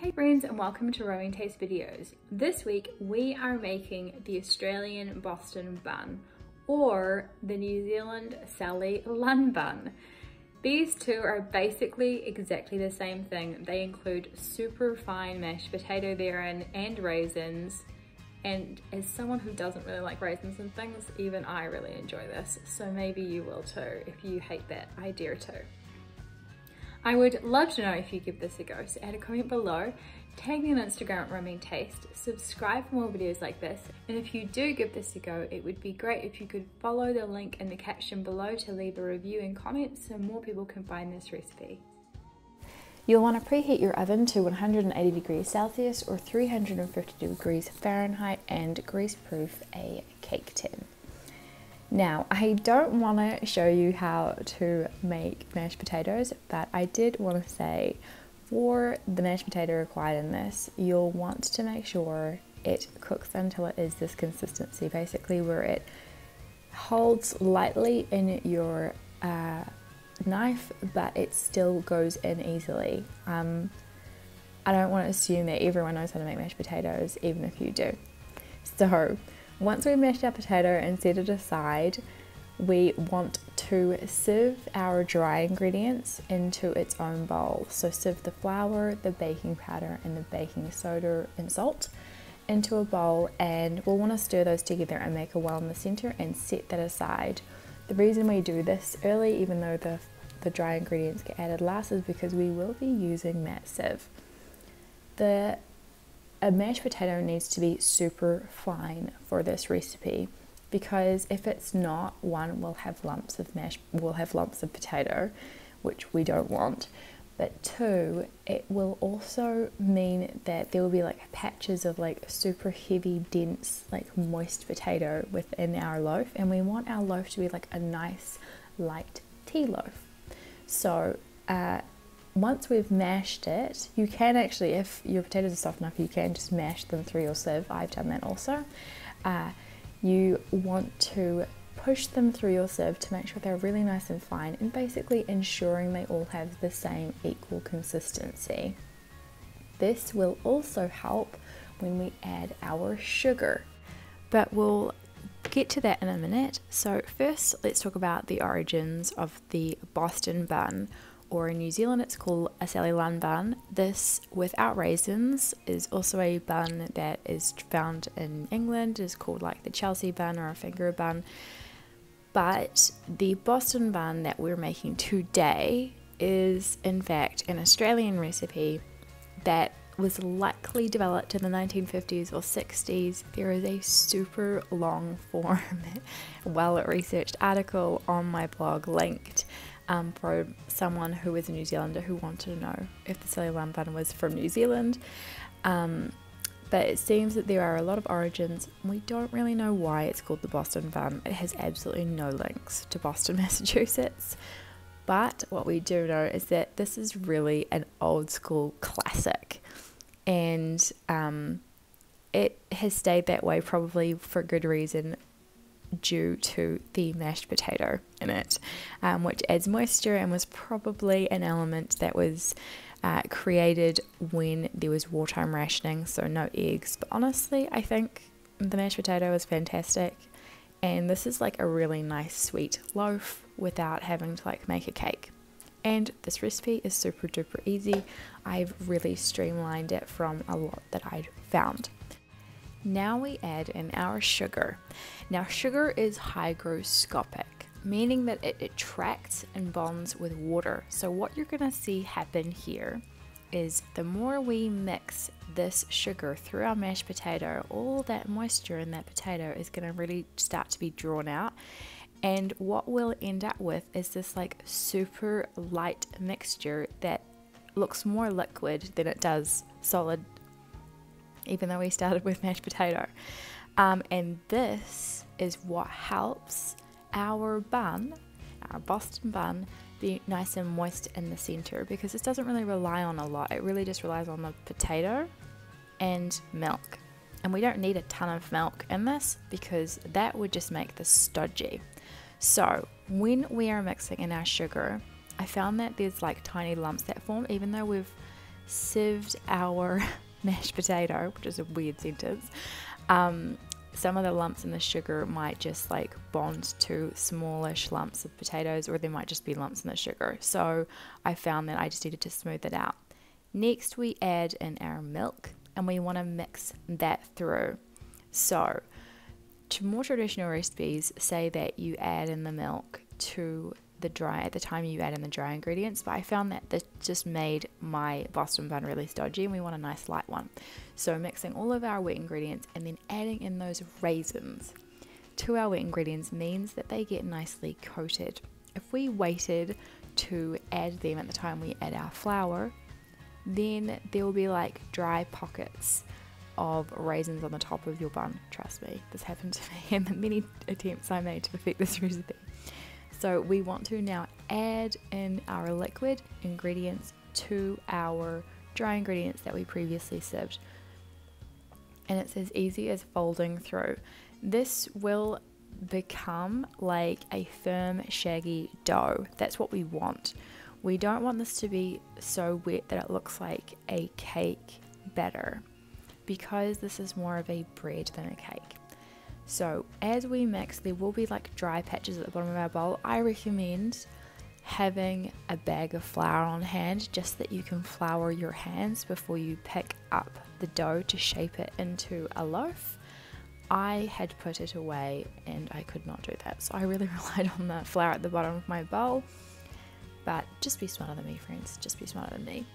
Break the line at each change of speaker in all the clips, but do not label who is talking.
Hey friends, and welcome to Rowing Taste Videos. This week we are making the Australian Boston Bun or the New Zealand Sally Lunn Bun. These two are basically exactly the same thing. They include super fine mashed potato therein and raisins. And as someone who doesn't really like raisins and things, even I really enjoy this. So maybe you will too. If you hate that, I dare to. I would love to know if you give this a go, so add a comment below, tag me on Instagram at Rowing Taste, subscribe for more videos like this, and if you do give this a go, it would be great if you could follow the link in the caption below to leave a review and comment so more people can find this recipe.
You'll want to preheat your oven to 180 degrees Celsius or 350 degrees Fahrenheit and grease-proof a cake tin. Now, I don't want to show you how to make mashed potatoes, but I did want to say for the mashed potato required in this, you'll want to make sure it cooks until it is this consistency, basically where it holds lightly in your knife, but it still goes in easily. I don't want to assume that everyone knows how to make mashed potatoes, even if you do. So, once we've mashed our potato and set it aside, we want to sieve our dry ingredients into its own bowl. So sieve the flour, the baking powder, and the baking soda and salt into a bowl, and we'll want to stir those together and make a well in the center and set that aside. The reason we do this early, even though the dry ingredients get added last, is because we will be using that sieve. A mashed potato needs to be super fine for this recipe, because if it's not, one, we'll have lumps of potato, which we don't want, but two, it will also mean that there will be like patches of like super heavy, dense, like moist potato within our loaf, and we want our loaf to be like a nice light tea loaf. So once we've mashed it, you can actually, if your potatoes are soft enough, you can just mash them through your sieve. I've done that also. You want to push them through your sieve to make sure they're really nice and fine, and basically ensuring they all have the same equal consistency. This will also help when we add our sugar, but we'll get to that in a minute. So first, let's talk about the origins of the Boston Bun, or in New Zealand it's called a Sally Lunn Bun. This without raisins is also a bun that is found in England. It's called like the Chelsea bun or a finger bun. But the Boston Bun that we're making today is in fact an Australian recipe that was likely developed in the 1950s or 60s. There is a super long form, well-researched article on my blog linked for someone who is a New Zealander who wanted to know if the Sally Lunn Bun was from New Zealand. But it seems that there are a lot of origins. We don't really know why it's called the Boston Bun. It has absolutely no links to Boston, Massachusetts. But what we do know is that this is really an old school classic. And it has stayed that way probably for good reason, due to the mashed potato in it, which adds moisture and was probably an element that was created when there was wartime rationing, so no eggs. But honestly, I think the mashed potato is fantastic, and this is like a really nice sweet loaf without having to like make a cake. And this recipe is super duper easy. I've really streamlined it from a lot that I'd found. Now we add in our sugar. Now sugar is hygroscopic, meaning that it attracts and bonds with water. So what you're going to see happen here is the more we mix this sugar through our mashed potato, all that moisture in that potato is going to really start to be drawn out. And what we'll end up with is this like super light mixture that looks more liquid than it does solid, even though we started with mashed potato. And this is what helps our bun, our Boston Bun, be nice and moist in the center, because this doesn't really rely on a lot. It really just relies on the potato and milk. And we don't need a ton of milk in this because that would just make this stodgy. So when we are mixing in our sugar, I found that there's like tiny lumps that form, even though we've sieved our mashed potato, which is a weird sentence, some of the lumps in the sugar might just like bond to smallish lumps of potatoes, or there might just be lumps in the sugar. So I found that I just needed to smooth it out. Next, we add in our milk, and we want to mix that through. So to more traditional recipes say that you add in the milk to the dry at the time you add in the dry ingredients, but I found that this just made my Boston bun really stodgy, and we want a nice light one. So mixing all of our wet ingredients and then adding in those raisins to our wet ingredients means that they get nicely coated. If we waited to add them at the time we add our flour, then there will be like dry pockets of raisins on the top of your bun. Trust me, this happened to me in the many attempts I made to perfect this recipe. So we want to now add in our liquid ingredients to our dry ingredients that we previously sieved. And it's as easy as folding through. This will become like a firm, shaggy dough. That's what we want. We don't want this to be so wet that it looks like a cake batter, because this is more of a bread than a cake. So as we mix, there will be like dry patches at the bottom of our bowl. I recommend having a bag of flour on hand, just that you can flour your hands before you pick up the dough to shape it into a loaf. I had put it away and I could not do that, so I really relied on the flour at the bottom of my bowl. But just be smarter than me, friends, just be smarter than me.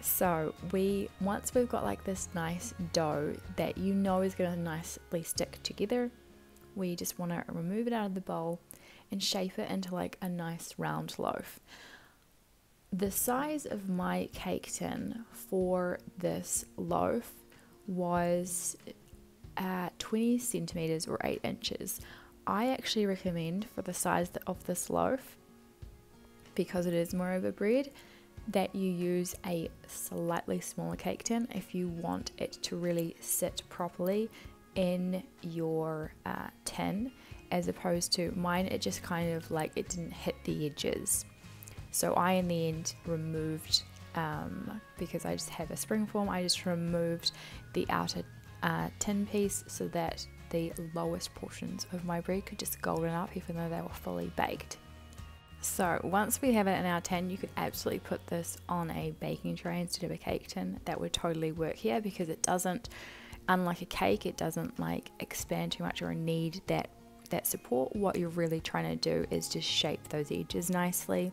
So once we've got like this nice dough that you know is going to nicely stick together, we just want to remove it out of the bowl and shape it into like a nice round loaf. The size of my cake tin for this loaf was 20 centimeters or 8 inches. I actually recommend for the size of this loaf, because it is more of a bread, that you use a slightly smaller cake tin if you want it to really sit properly in your tin, as opposed to mine, it just kind of like it didn't hit the edges. So I in the end removed, because I just have a spring form, I just removed the outer tin piece so that the lowest portions of my bread could just golden up even though they were fully baked. So once we have it in our tin, you could absolutely put this on a baking tray instead of a cake tin. That would totally work here, because it doesn't, unlike a cake, it doesn't like expand too much or need that support. What you're really trying to do is just shape those edges nicely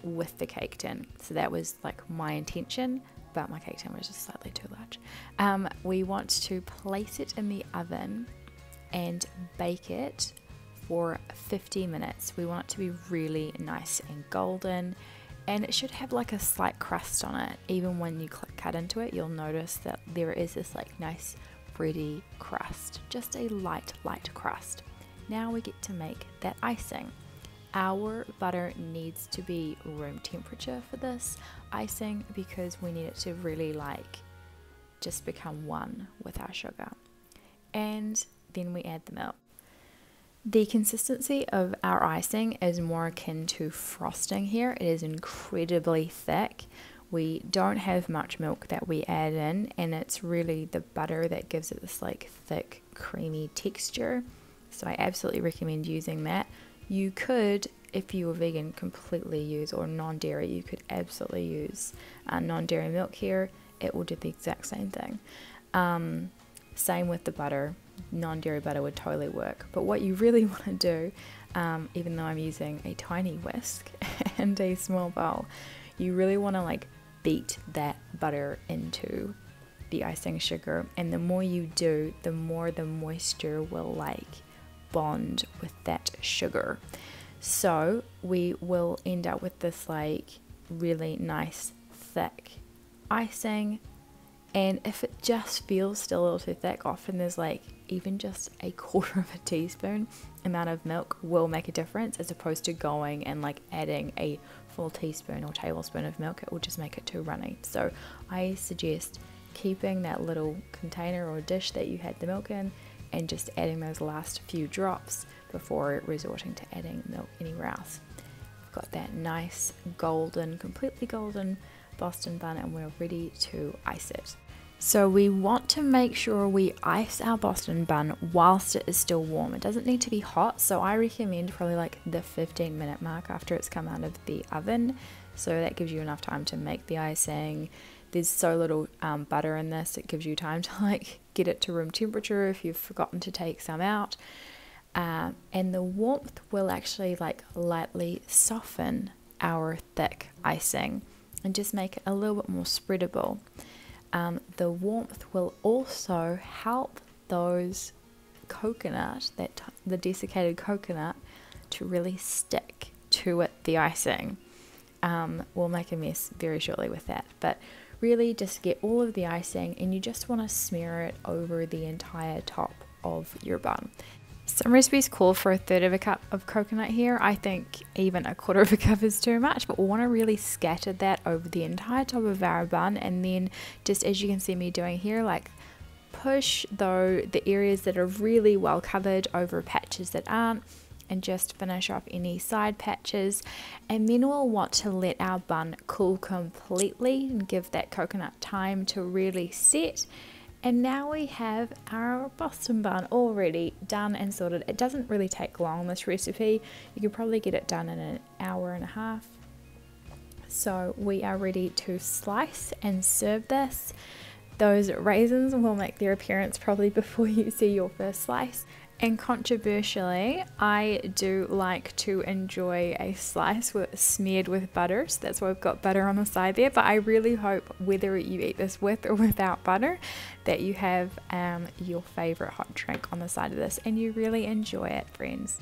with the cake tin. So that was like my intention, but my cake tin was just slightly too large. We want to place it in the oven and bake it for 50 minutes. We want it to be really nice and golden, and it should have like a slight crust on it. Even when you cut into it, you'll notice that there is this like nice bready crust, just a light crust. Now we get to make that icing. Our butter needs to be room temperature for this icing, because we need it to really like just become one with our sugar. And then we add the milk. The consistency of our icing is more akin to frosting here. It is incredibly thick. We don't have much milk that we add in, and it's really the butter that gives it this like thick, creamy texture. So I absolutely recommend using that. You could, if you were vegan, completely use, or non-dairy, you could absolutely use non-dairy milk here. It will do the exact same thing. Same with the butter. Non-dairy butter would totally work. But what you really want to do, even though I'm using a tiny whisk and a small bowl, you really want to like beat that butter into the icing sugar, and the more you do, the more the moisture will like bond with that sugar. So we will end up with this like really nice thick icing. And if it just feels still a little too thick, often there's like even just a quarter of a teaspoon amount of milk will make a difference, as opposed to going and like adding a full teaspoon or tablespoon of milk. It will just make it too runny. So I suggest keeping that little container or dish that you had the milk in and just adding those last few drops before resorting to adding milk anywhere else. I've got that nice golden, completely golden Boston bun, and we're ready to ice it. So we want to make sure we ice our Boston bun whilst it is still warm. It doesn't need to be hot, so I recommend probably like the 15-minute mark after it's come out of the oven. So that gives you enough time to make the icing. There's so little butter in this, it gives you time to like get it to room temperature if you've forgotten to take some out. And the warmth will actually like lightly soften our thick icing and just make it a little bit more spreadable. The warmth will also help those coconut, the desiccated coconut, to really stick to it, the icing. We'll make a mess very shortly with that, but really just get all of the icing, and you just want to smear it over the entire top of your bun. Some recipes call for 1/3 of a cup of coconut here. I think even 1/4 of a cup is too much, but we want to really scatter that over the entire top of our bun, and then just as you can see me doing here, like push though the areas that are really well covered over patches that aren't, and just finish off any side patches. And then we'll want to let our bun cool completely and give that coconut time to really set. And now we have our Boston bun already done and sorted. It doesn't really take long, this recipe. You could probably get it done in an hour and a half. So we are ready to slice and serve this. Those raisins will make their appearance probably before you see your first slice. And controversially, I do like to enjoy a slice smeared with butter, so that's why I've got butter on the side there. But I really hope, whether you eat this with or without butter, that you have your favorite hot drink on the side of this and you really enjoy it, friends.